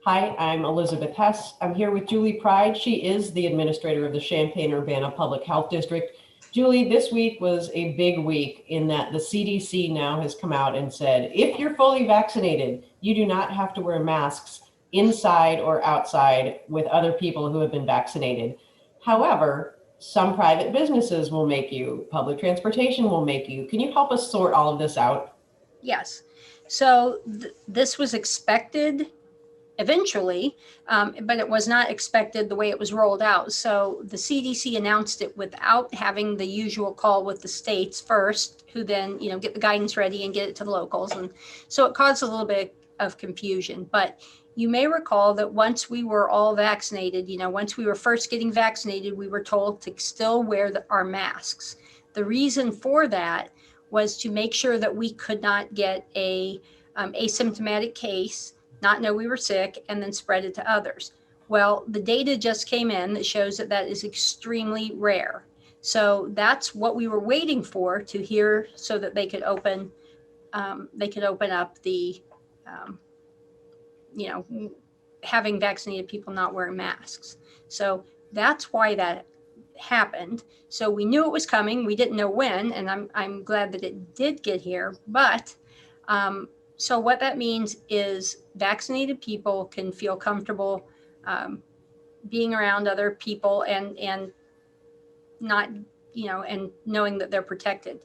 Hi, I'm Elizabeth Hess. I'm here with Julie Pryde. She is the administrator of the Champaign-Urbana Public Health District. Julie, this week was a big week in that the CDC now has come out and said, if you're fully vaccinated, you do not have to wear masks inside or outside with other people who have been vaccinated. However, some private businesses will make you, public transportation will make you. Can you help us sort all of this out? Yes. So this was expected eventually, but it was not expected the way it was rolled out. So the CDC announced it without having the usual call with the states first, who then, get the guidance ready and get it to the locals. And so it caused a little bit of confusion. But you may recall that once we were all vaccinated, once we were first getting vaccinated, we were told to still wear our masks. The reason for that was to make sure that we could not get a asymptomatic case, not know we were sick, and then spread it to others. Well, the data just came in that shows that that is extremely rare. So that's what we were waiting for to hear, so that they could open up the, having vaccinated people not wearing masks. So that's why that happened. So we knew it was coming. We didn't know when, and I'm glad that it did get here. But so what that means is vaccinated people can feel comfortable being around other people and not, and knowing that they're protected.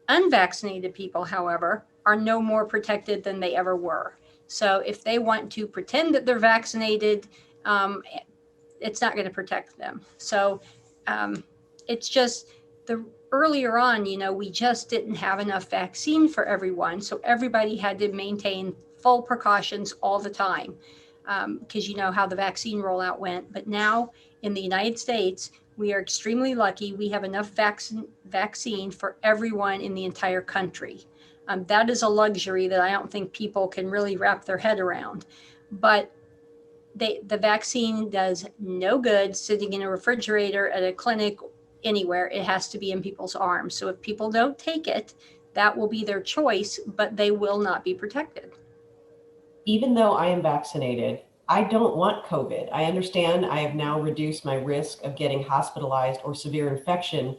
Unvaccinated people, however, are no more protected than they ever were. So if they want to pretend that they're vaccinated, it's not going to protect them. So it's just earlier on, we just didn't have enough vaccine for everyone. So everybody had to maintain full precautions all the time, because you know how the vaccine rollout went. But now in the United States, we are extremely lucky. We have enough vaccine for everyone in the entire country. That is a luxury that I don't think people can really wrap their head around. But the vaccine does no good sitting in a refrigerator at a clinic anywhere. It has to be in people's arms. So if people don't take it, that will be their choice, but they will not be protected. Even though I am vaccinated, I don't want COVID. I understand I have now reduced my risk of getting hospitalized or severe infection.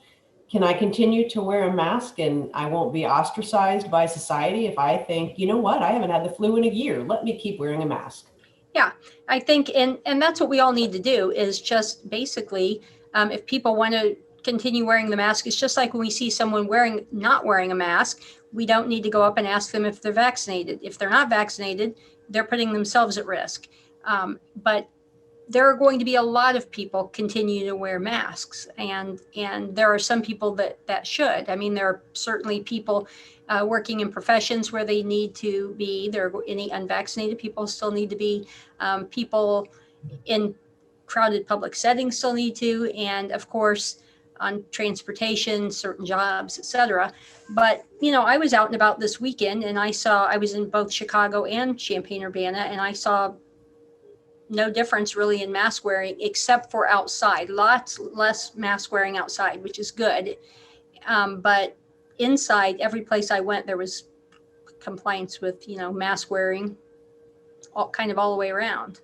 Can I continue to wear a mask and I won't be ostracized by society if I think, you know what, I haven't had the flu in a year. Let me keep wearing a mask. Yeah, I think, and that's what we all need to do, is just basically, if people want to continue wearing the mask, it's just like when we see someone not wearing a mask, we don't need to go up and ask them if they're vaccinated. If they're not vaccinated, they're putting themselves at risk. But there are going to be a lot of people continue to wear masks, and there are some people that should. I mean, there are certainly people working in professions where they need to be. There are any unvaccinated people still need to be. People in crowded public settings still need to, and of course on transportation, certain jobs, etc. But I was out and about this weekend, and I was in both Chicago and Champaign-Urbana, and I saw no difference really in mask wearing, except for outside. Lots less mask wearing outside, which is good. But inside, every place I went, there was compliance with, mask wearing, all the way around.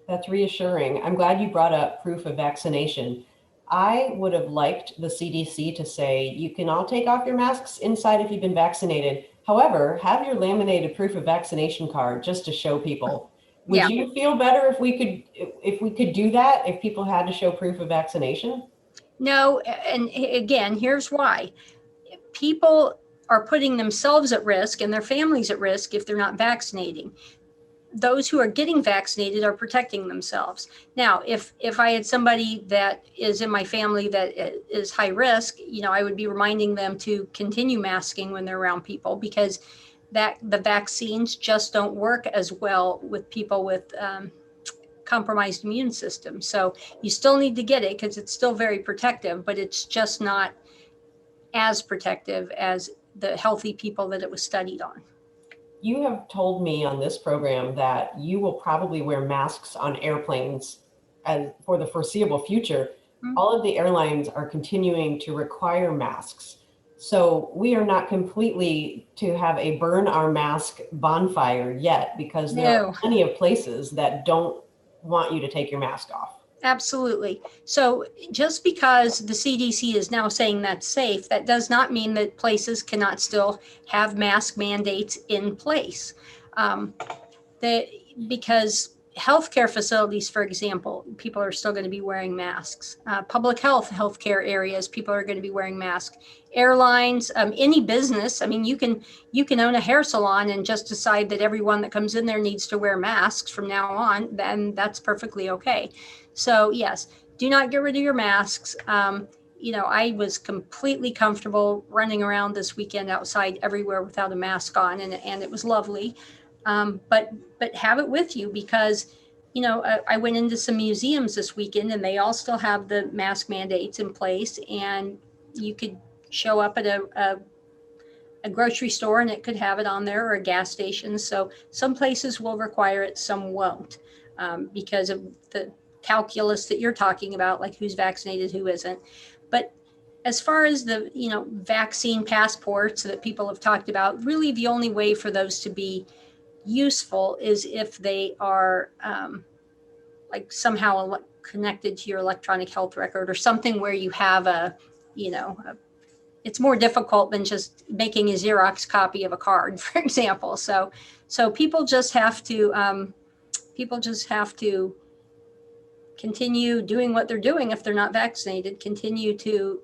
That's reassuring. I'm glad you brought up proof of vaccination. I would have liked the CDC to say, you can all take off your masks inside if you've been vaccinated. However, have your laminated proof of vaccination card just to show people. Would you feel better if we could do that, if people had to show proof of vaccination? No, and again, here's why. People are putting themselves at risk and their families at risk if they're not vaccinating. Those who are getting vaccinated are protecting themselves. Now, if I had somebody that is in my family that is high risk, I would be reminding them to continue masking when they're around people, because that the vaccines just don't work as well with people with compromised immune system. So you still need to get it because it's still very protective, but it's just not as protective as the healthy people that it was studied on. You have told me on this program that you will probably wear masks on airplanes and for the foreseeable future. All of the airlines are continuing to require masks. So we are not completely to have a burn our mask bonfire yet, because there are No. plenty of places that don't want you to take your mask off. Absolutely. So just because the CDC is now saying that's safe, that does not mean that places cannot still have mask mandates in place. Um, because healthcare facilities, for example, people are still going to be wearing masks. Public health, healthcare areas, people are going to be wearing masks. Airlines, any business. I mean, you can own a hair salon and just decide that everyone that comes in there needs to wear masks from now on. Then that's perfectly okay. So yes, do not get rid of your masks. I was completely comfortable running around this weekend outside everywhere without a mask on, and it was lovely. But have it with you, because I went into some museums this weekend and they all still have the mask mandates in place, and you could show up at a grocery store and it could have it on there, or a gas station. So some places will require it, some won't, because of the calculus that you're talking about, like who's vaccinated, who isn't. But as far as the vaccine passports that people have talked about, really the only way for those to be useful is if they are like somehow connected to your electronic health record, or something where you have it's more difficult than just making a Xerox copy of a card, for example. So people just have to continue doing what they're doing. If they're not vaccinated, continue to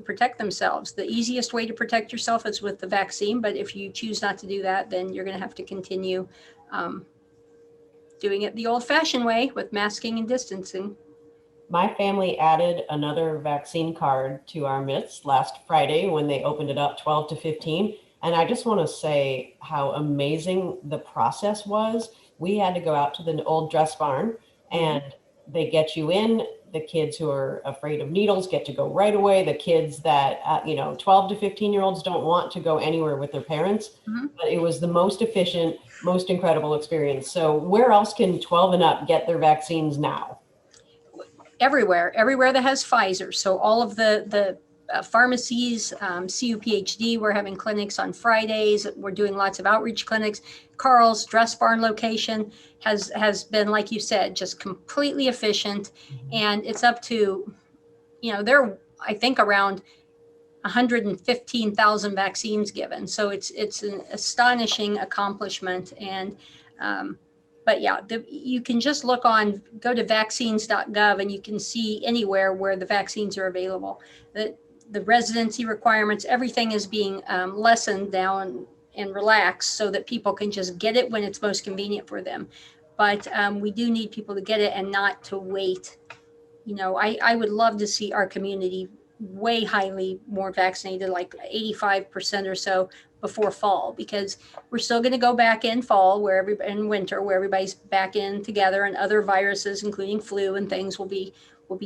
protect themselves. The easiest way to protect yourself is with the vaccine, but if you choose not to do that, then you're going to have to continue doing it the old-fashioned way, with masking and distancing. My family added another vaccine card to our midst last Friday when they opened it up 12 to 15. And I just want to say how amazing the process was. We had to go out to the old dress barn, and they get you in. The kids who are afraid of needles get to go right away. The kids that, 12 to 15-year-olds don't want to go anywhere with their parents. But it was the most efficient, most incredible experience. So where else can 12 and up get their vaccines now? Everywhere that has Pfizer. So all of the pharmacies, CUPHD, we're having clinics on Fridays. We're doing lots of outreach clinics. Carl's Dress Barn location has been, like you said, just completely efficient. And it's up to, there, I think, around 115,000 vaccines given. So it's an astonishing accomplishment. And but yeah, you can just go to vaccines.gov, and you can see anywhere where the vaccines are available. The residency requirements, everything is being lessened down and relaxed so that people can just get it when it's most convenient for them. But we do need people to get it and not to wait. I would love to see our community way highly more vaccinated, like 85% or so before fall, because we're still going to go back in fall in winter, where everybody's back in together, and other viruses, including flu and things, will be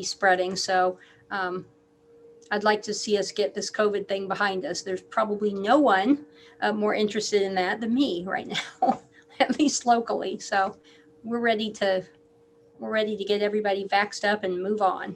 spreading. So I'd like to see us get this COVID thing behind us. There's probably no one more interested in that than me right now, at least locally. So we're ready to get everybody vaxxed up and move on.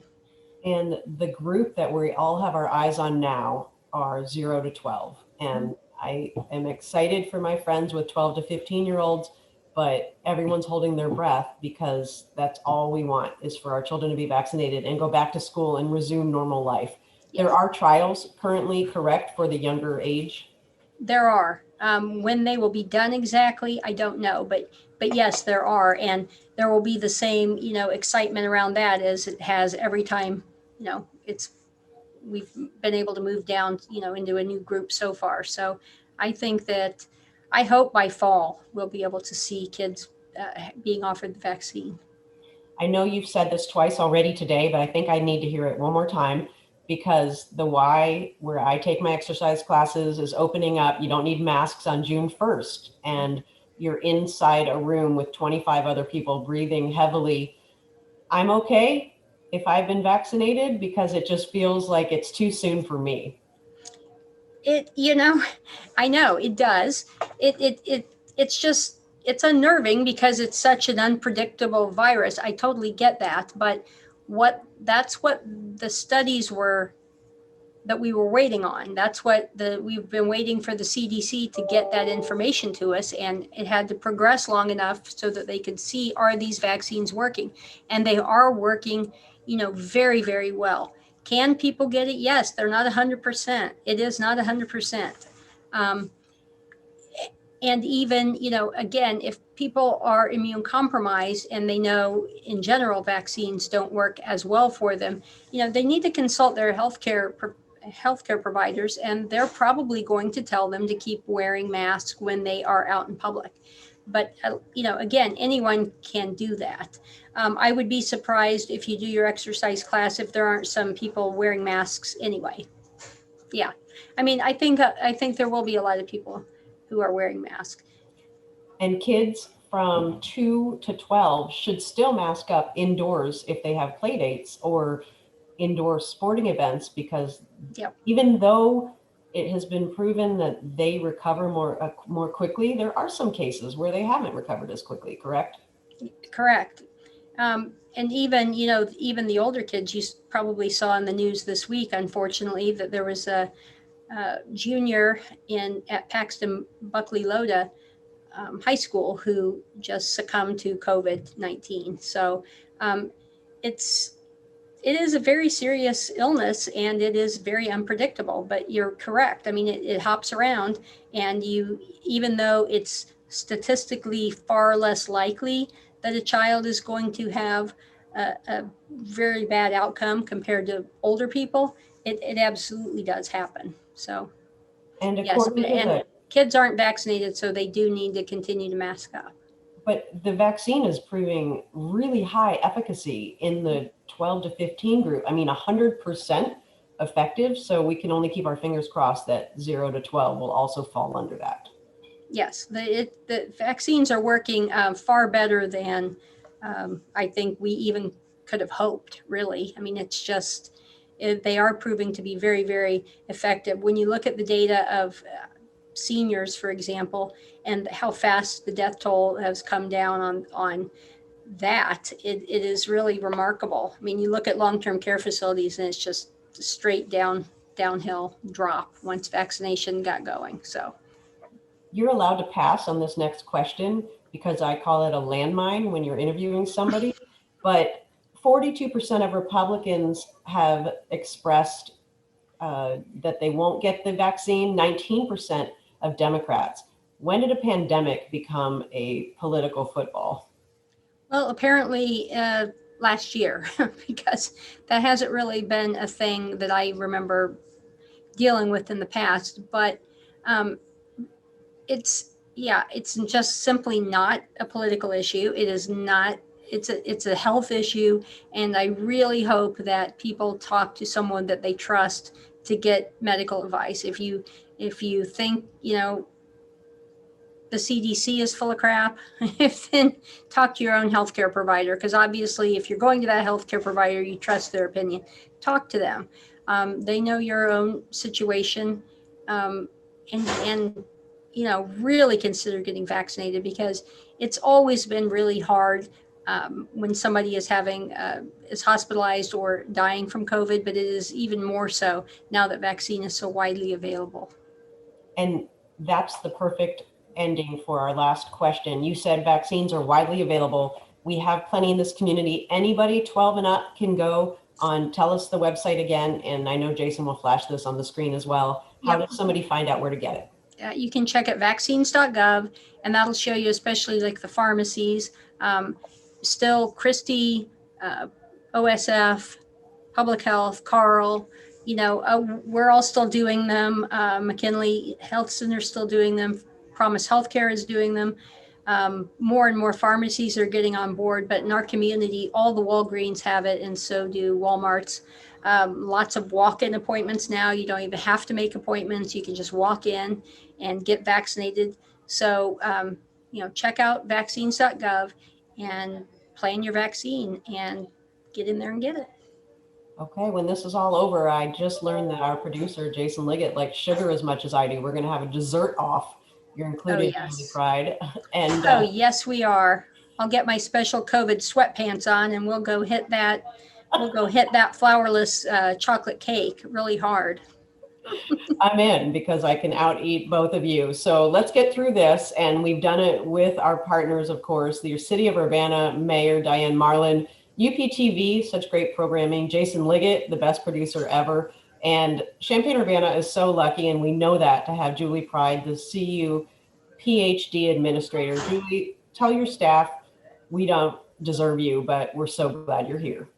And the group that we all have our eyes on now are 0 to 12. And I am excited for my friends with 12 to 15-year-olds, but everyone's holding their breath, because that's all we want, is for our children to be vaccinated and go back to school and resume normal life. Yes. There are trials currently, correct, for the younger age? There are. When they will be done exactly, I don't know, but yes, there are. And there will be the same, excitement around that as it has every time, we've been able to move down, into a new group so far. So I hope by fall we'll be able to see kids being offered the vaccine. I know you've said this twice already today, but I think I need to hear it one more time, because the Y, where I take my exercise classes, is opening up. You don't need masks on June 1st, and you're inside a room with 25 other people breathing heavily. I'm okay if I've been vaccinated, because it just feels like it's too soon for me. I know it does. It's unnerving, because it's such an unpredictable virus. I totally get that. But that's what the studies were that we were waiting on. That's what we've been waiting for the CDC to get that information to us, and it had to progress long enough so that they could see, are these vaccines working? And they are working, very, very well. Can people get it? Yes, they're not 100%. It is not 100%. And even, again, if people are immune compromised and they know in general vaccines don't work as well for them, they need to consult their healthcare providers, and they're probably going to tell them to keep wearing masks when they are out in public. But, again, anyone can do that. I would be surprised if you do your exercise class if there aren't some people wearing masks anyway. Yeah. I mean, I think there will be a lot of people who are wearing masks. And kids from 2 to 12 should still mask up indoors if they have play dates or indoor sporting events, because even though it has been proven that they recover more quickly, there are some cases where they haven't recovered as quickly, correct? Correct. And even the older kids, you probably saw in the news this week, unfortunately, that there was a junior at Paxton Buckley Loda High School who just succumbed to COVID-19. So it is a very serious illness, and it is very unpredictable, but you're correct. I mean, it hops around, and even though it's statistically far less likely that a child is going to have a very bad outcome compared to older people, it absolutely does happen. So, and yes, kids aren't vaccinated, so they do need to continue to mask up. But the vaccine is proving really high efficacy in the 12 to 15 group. I mean, 100% effective. So we can only keep our fingers crossed that 0 to 12 will also fall under that. Yes, the vaccines are working far better than I think we even could have hoped, really. I mean, it's just, they are proving to be very, very effective. When you look at the data of seniors, for example, and how fast the death toll has come down on that, it is really remarkable. I mean, you look at long-term care facilities and it's just a straight downhill drop once vaccination got going. So you're allowed to pass on this next question because I call it a landmine when you're interviewing somebody, but 42% of Republicans have expressed that they won't get the vaccine, 19% of Democrats. When did a pandemic become a political football? Well, apparently last year, because that hasn't really been a thing that I remember dealing with in the past. But it's just simply not a political issue. It is not. It's a health issue, and I really hope that people talk to someone that they trust to get medical advice. If you think the CDC is full of crap, then talk to your own healthcare provider, because obviously if you're going to that healthcare provider, you trust their opinion. Talk to them. They know your own situation, and really consider getting vaccinated, because it's always been really hard when somebody is hospitalized or dying from COVID, but it is even more so now that vaccine is so widely available. And that's the perfect ending for our last question. You said vaccines are widely available. We have plenty in this community. Anybody 12 and up can go on. Tell us the website again, and I know Jason will flash this on the screen as well. How does somebody find out where to get it? You can check at vaccines.gov, and that'll show you, especially like the pharmacies. Still, Christie, OSF, Public Health, Carl, we're all still doing them. McKinley Health Center is still doing them. Promise Healthcare is doing them. More and more pharmacies are getting on board, but in our community, all the Walgreens have it, and so do Walmarts. Lots of walk-in appointments now. You don't even have to make appointments. You can just walk in and get vaccinated. So, check out vaccines.gov and plan your vaccine and get in there and get it. Okay, when this is all over, I just learned that our producer, Jason Liggett, likes sugar as much as I do. We're going to have a dessert off. You're included in the Pryde. And oh, yes, we are. I'll get my special COVID sweatpants on, and we'll go hit that. We'll go hit that flourless chocolate cake really hard. I'm in because I can out eat both of you. So let's get through this. And we've done it with our partners, of course, the City of Urbana Mayor Diane Marlin, UPTV, such great programming, Jason Liggett, the best producer ever. And Champaign-Urbana is so lucky, and we know that, to have Julie Pryde, the CU PhD administrator. Julie, tell your staff we don't deserve you, but we're so glad you're here.